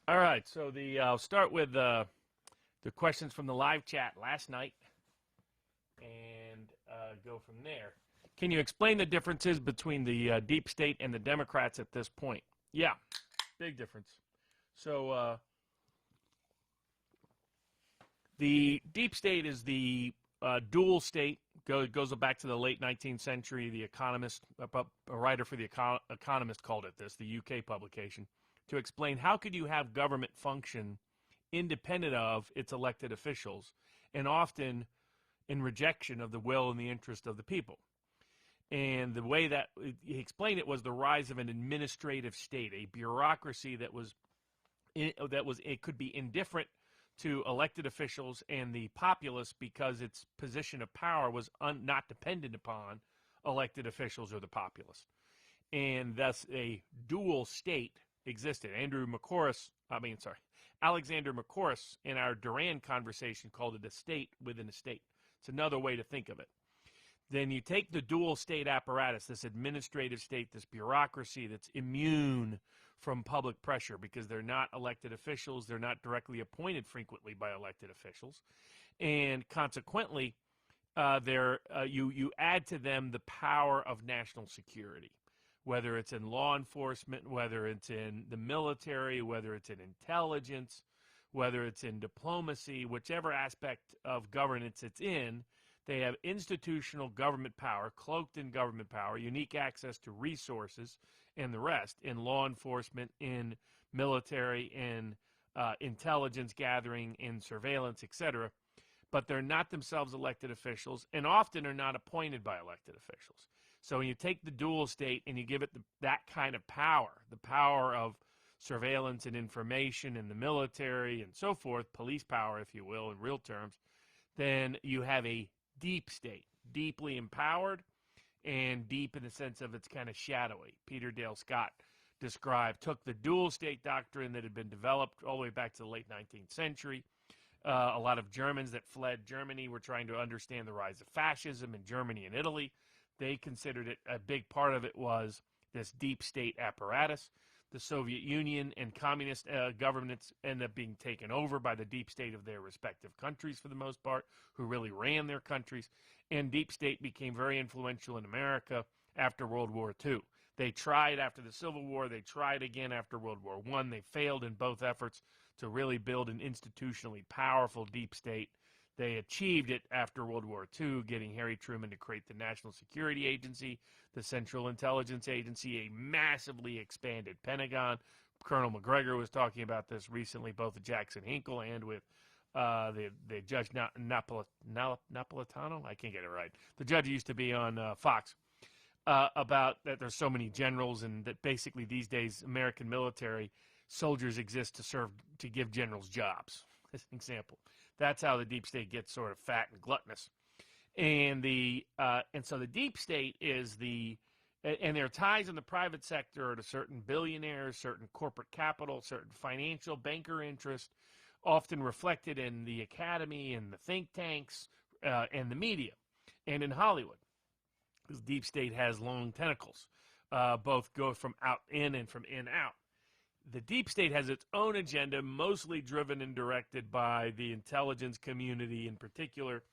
All right, so I'll start with the questions from the live chat last night and go from there. Can you explain the differences between the deep state and the Democrats at this point? Yeah, big difference. So the deep state is the dual state. Goes back to the late 19th century. The Economist, a writer for the Economist, called it this, the UK publication, to explain how could you have government function independent of its elected officials, and often in rejection of the will and the interest of the people. And the way that he explained it was the rise of an administrative state, a bureaucracy that was it could be indifferent to elected officials and the populace because its position of power was not dependent upon elected officials or the populace. And thus a dual state existed. Alexander Macoris in our Durand conversation called it a state within a state. It's another way to think of it. Then you take the dual state apparatus, this administrative state, this bureaucracy that's immune from public pressure because they're not elected officials, they're not directly appointed frequently by elected officials, and consequently, you add to them the power of national security, whether it's in law enforcement, whether it's in the military, whether it's in intelligence, whether it's in diplomacy, whichever aspect of governance it's in. They have institutional government power, cloaked in government power, unique access to resources, and the rest in law enforcement, in military, in intelligence gathering, in surveillance, etc. But they're not themselves elected officials, and often are not appointed by elected officials. So when you take the dual state and you give it that kind of power, the power of surveillance and information in the military and so forth, police power, if you will, in real terms, then you have a deep state, deeply empowered, and deep in the sense of it's kind of shadowy. Peter Dale Scott took the dual state doctrine that had been developed all the way back to the late 19th century. A lot of Germans that fled Germany were trying to understand the rise of fascism in Germany and Italy. They considered it, a big part of it was this deep state apparatus. The Soviet Union and communist governments ended up being taken over by the deep state of their respective countries for the most part, who really ran their countries. And deep state became very influential in America after World War II. They tried after the Civil War. They tried again after World War I. They failed in both efforts to really build an institutionally powerful deep state. They achieved it after World War II, getting Harry Truman to create the National Security Agency, the Central Intelligence Agency, a massively expanded Pentagon. Colonel McGregor was talking about this recently, both with Jackson Hinkle and with the Judge Napolitano. I can't get it right. The judge used to be on Fox. About that there's so many generals, and that basically these days American military soldiers exist to give generals jobs, as an example. That's how the deep state gets sort of fat and gluttonous. And so the deep state is and their ties in the private sector are to certain billionaires, certain corporate capital, certain financial banker interest, often reflected in the academy and the think tanks and the media and in Hollywood. Because deep state has long tentacles, both go from out in and from in out. The deep state has its own agenda, mostly driven and directed by the intelligence community in particular.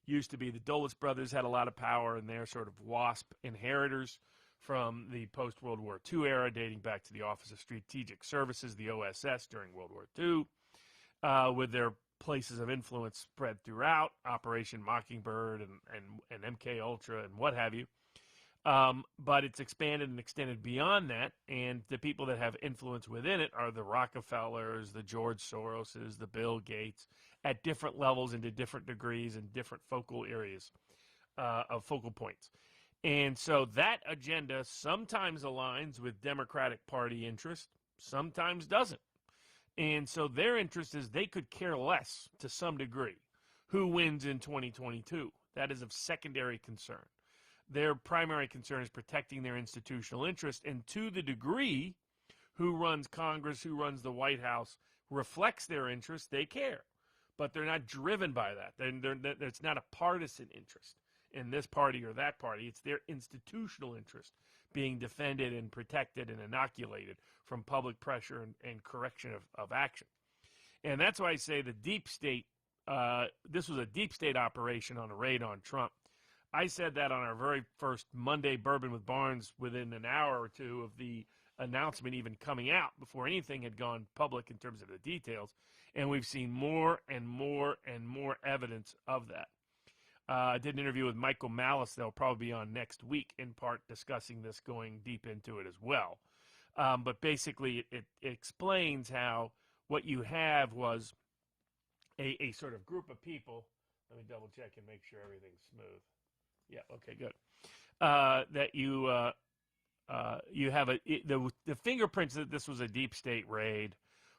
Used to be the Dulles brothers had a lot of power, and they're sort of WASP inheritors from the post-World War II era, dating back to the Office of Strategic Services, the OSS, during World War II, with their places of influence spread throughout, Operation Mockingbird and MK Ultra and what have you. But it's expanded and extended beyond that, and the people that have influence within it are the Rockefellers, the George Soroses, the Bill Gates, at different levels and to different degrees and different focal areas of focal points. And so that agenda sometimes aligns with Democratic Party interest, sometimes doesn't. And so their interest is they could care less, to some degree, who wins in 2022. That is of secondary concern. Their primary concern is protecting their institutional interest, and to the degree who runs Congress, who runs the White House, reflects their interest, they care. But they're not driven by that. It's not a partisan interest. in this party or that party. It's their institutional interest being defended and protected and inoculated from public pressure and correction of action. And that's why I say the deep state, this was a deep state operation on a raid on Trump. I said that on our very first Monday Bourbon with Barnes within an hour or two of the announcement even coming out, before anything had gone public in terms of the details. And we've seen more and more and more evidence of that. I did an interview with Michael Malice that'll probably be on next week, in part discussing this, going deep into it as well. But basically, it explains how what you have was a sort of group of people. Let me double check and make sure everything's smooth. Yeah, okay, good. That you have the fingerprints that this was a deep state raid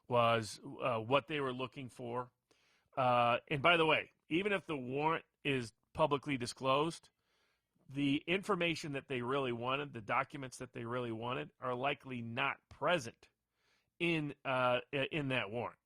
was what they were looking for. And by the way, even if the warrant is publicly disclosed, the information that they really wanted, the documents that they really wanted, are likely not present in that warrant.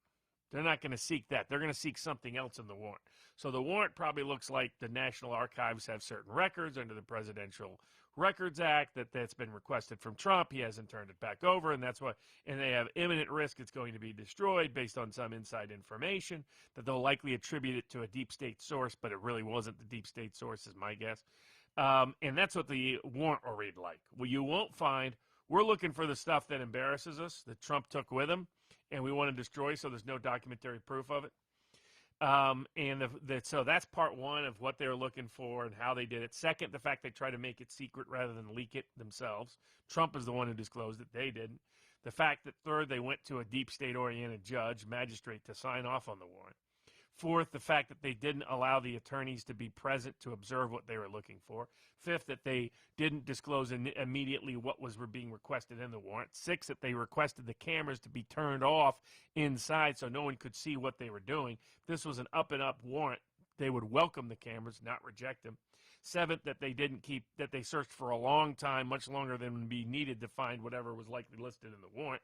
They're not going to seek that. They're going to seek something else in the warrant. So the warrant probably looks like the National Archives have certain records under the Presidential Records Act that's been requested from Trump. He hasn't turned it back over, and that's why. And they have imminent risk it's going to be destroyed based on some inside information that they'll likely attribute it to a deep state source, but it really wasn't the deep state source, is my guess. And that's what the warrant will read like. Well, you won't find. We're looking for the stuff that embarrasses us, that Trump took with him, and we want to destroy, so there's no documentary proof of it. So that's part one of what they were looking for and how they did it. Second, the fact they tried to make it secret rather than leak it themselves. Trump is the one who disclosed it. They didn't. The fact that, third, they went to a deep state-oriented judge, magistrate, to sign off on the warrant. Fourth, the fact that they didn't allow the attorneys to be present to observe what they were looking for. Fifth, that they didn't disclose immediately what was being requested in the warrant. Sixth, that they requested the cameras to be turned off inside so no one could see what they were doing. This was an up-and-up warrant. They would welcome the cameras, not reject them. Seventh, that they searched for a long time, much longer than would be needed to find whatever was likely listed in the warrant.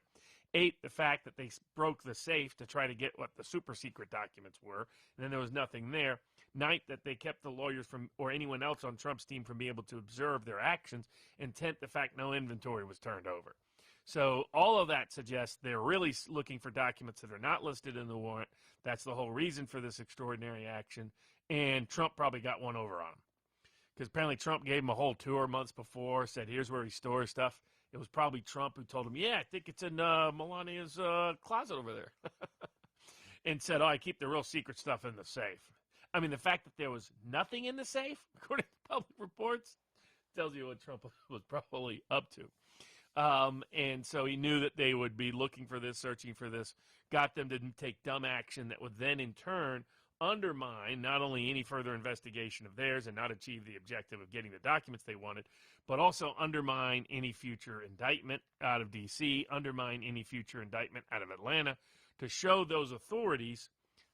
Eight, the fact that they broke the safe to try to get what the super secret documents were, and then there was nothing there. Ninth, that they kept the lawyers from, or anyone else on Trump's team, from being able to observe their actions. And 10th, the fact no inventory was turned over. So all of that suggests they're really looking for documents that are not listed in the warrant. That's the whole reason for this extraordinary action. And Trump probably got one over on them, because apparently Trump gave him a whole tour months before, said, here's where he stores stuff. It was probably Trump who told him, yeah, I think it's in Melania's closet over there. And said, oh, I keep the real secret stuff in the safe. I mean, the fact that there was nothing in the safe, according to public reports, tells you what Trump was probably up to. And so he knew that they would be looking for this, searching for this, got them to take dumb action that would then in turn undermine not only any further investigation of theirs and not achieve the objective of getting the documents they wanted, but also undermine any future indictment out of D.C., undermine any future indictment out of Atlanta, to show those authorities,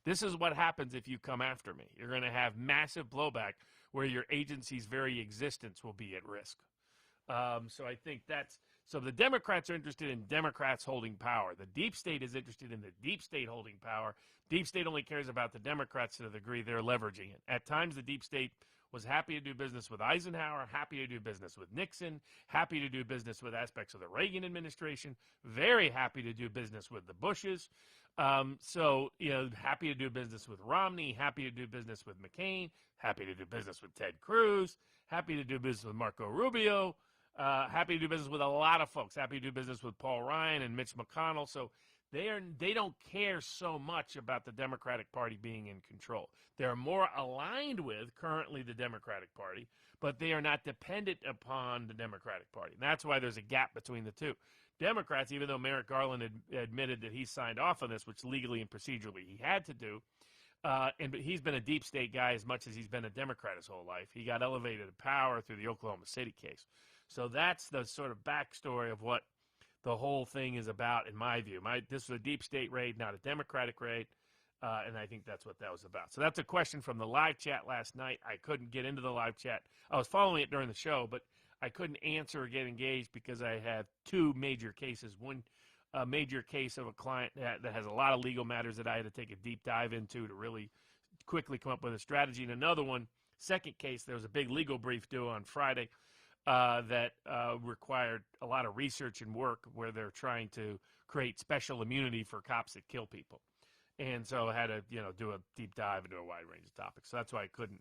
this is what happens if you come after me. You're going to have massive blowback where your agency's very existence will be at risk. So I think so the Democrats are interested in Democrats holding power. The deep state is interested in the deep state holding power. Deep state only cares about the Democrats to the degree they're leveraging it. At times, the deep state was happy to do business with Eisenhower, happy to do business with Nixon, happy to do business with aspects of the Reagan administration, very happy to do business with the Bushes. Happy to do business with Romney, happy to do business with McCain, happy to do business with Ted Cruz, happy to do business with Marco Rubio, happy to do business with a lot of folks, happy to do business with Paul Ryan and Mitch McConnell. So they don't care so much about the Democratic Party being in control. They're more aligned with currently the Democratic Party, but they are not dependent upon the Democratic Party. And that's why there's a gap between the two. Democrats, even though Merrick Garland admitted that he signed off on this, which legally and procedurally he had to do, but he's been a deep state guy as much as he's been a Democrat his whole life. He got elevated to power through the Oklahoma City case. So that's the sort of backstory of what the whole thing is about, in my view. This was a deep state raid, not a Democratic raid, and I think that's what that was about. So that's a question from the live chat last night. I couldn't get into the live chat. I was following it during the show, but I couldn't answer or get engaged because I had two major cases. One major case of a client that has a lot of legal matters that I had to take a deep dive into to really quickly come up with a strategy, and another one Second case, there was a big legal brief due on Friday that required a lot of research and work where they're trying to create special immunity for cops that kill people. And so I had to, do a deep dive into a wide range of topics. So that's why I couldn't